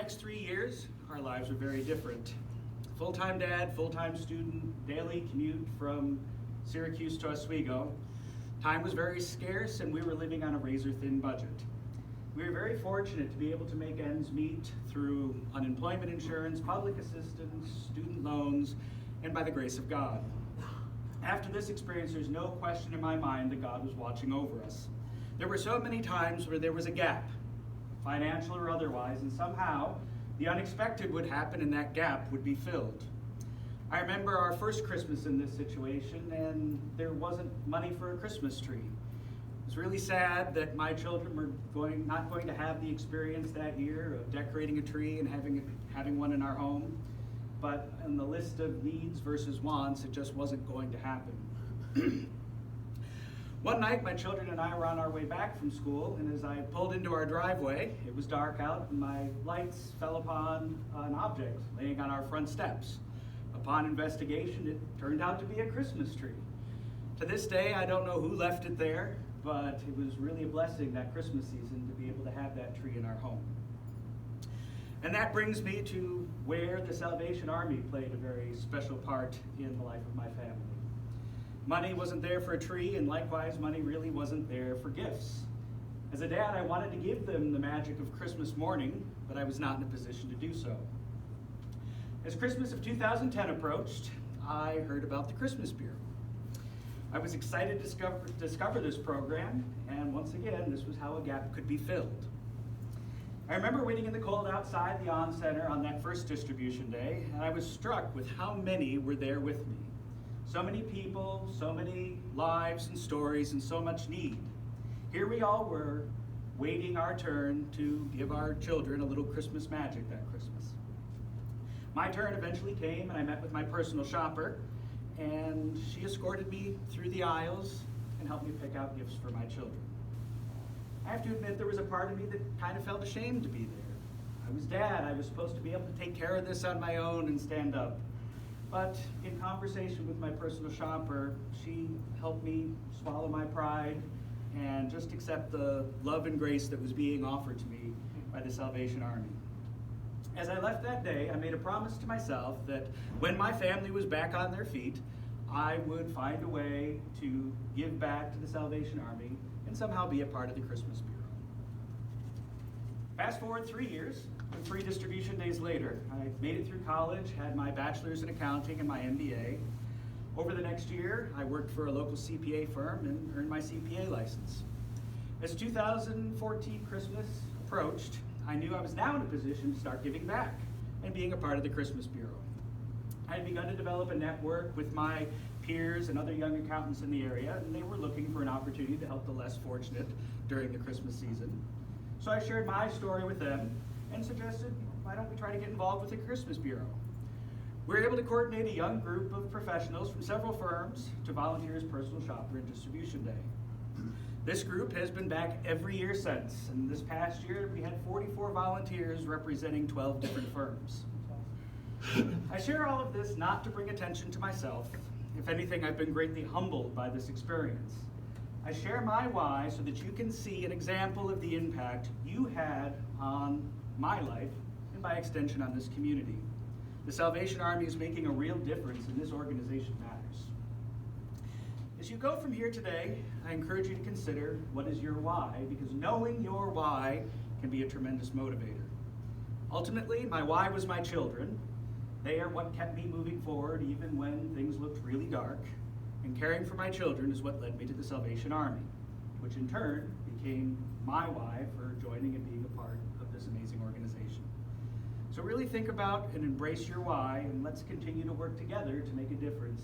next 3 years, our lives were very different. Full-time dad, full-time student, daily commute from Syracuse to Oswego. Time was very scarce and we were living on a razor-thin budget. We were very fortunate to be able to make ends meet through unemployment insurance, public assistance, student loans, and by the grace of God. After this experience, there's no question in my mind that God was watching over us. There were so many times where there was a gap, financial or otherwise, and somehow the unexpected would happen and that gap would be filled. I remember our first Christmas in this situation and there wasn't money for a Christmas tree. It was really sad that my children were not going to have the experience that year of decorating a tree and having one in our home. But on the list of needs versus wants, it just wasn't going to happen. One night, my children and I were on our way back from school, and as I pulled into our driveway, it was dark out, and my lights fell upon an object laying on our front steps. Upon investigation, it turned out to be a Christmas tree. To this day, I don't know who left it there, but it was really a blessing that Christmas season to be able to have that tree in our home. And that brings me to where the Salvation Army played a very special part in the life of my family. Money wasn't there for a tree, and likewise, money really wasn't there for gifts. As a dad, I wanted to give them the magic of Christmas morning, but I was not in a position to do so. As Christmas of 2010 approached, I heard about the Christmas Bureau. I was excited to discover this program, and once again, this was how a gap could be filled. I remember waiting in the cold outside the On Center on that first distribution day, and I was struck with how many were there with me. So many people, so many lives and stories, and so much need. Here we all were, waiting our turn to give our children a little Christmas magic that Christmas. My turn eventually came, and I met with my personal shopper, and she escorted me through the aisles and helped me pick out gifts for my children. I have to admit there was a part of me that kind of felt ashamed to be there. I was dad, I was supposed to be able to take care of this on my own and stand up. But in conversation with my personal shopper, she helped me swallow my pride and just accept the love and grace that was being offered to me by the Salvation Army. As I left that day, I made a promise to myself that when my family was back on their feet, I would find a way to give back to the Salvation Army and somehow be a part of the Christmas Bureau. Fast forward 3 years, and 3 distribution days later, I made it through college, had my bachelor's in accounting and my MBA. Over the next year, I worked for a local CPA firm and earned my CPA license. As 2014 Christmas approached, I knew I was now in a position to start giving back and being a part of the Christmas Bureau. I had begun to develop a network with my peers and other young accountants in the area, and they were looking for an opportunity to help the less fortunate during the Christmas season. So I shared my story with them and suggested, why don't we try to get involved with the Christmas Bureau? We were able to coordinate a young group of professionals from several firms to volunteer as personal shopper and distribution day. This group has been back every year since, and this past year we had 44 volunteers representing 12 different firms. I share all of this not to bring attention to myself. If anything, I've been greatly humbled by this experience. I share my why so that you can see an example of the impact you had on my life and by extension on this community. The Salvation Army is making a real difference and this organization matters. As you go from here today, I encourage you to consider what is your why, because knowing your why can be a tremendous motivator. Ultimately, my why was my children. They are what kept me moving forward even when things looked really dark. And caring for my children is what led me to the Salvation Army, which in turn became my why for joining and being a part of this amazing organization. So really think about and embrace your why, and let's continue to work together to make a difference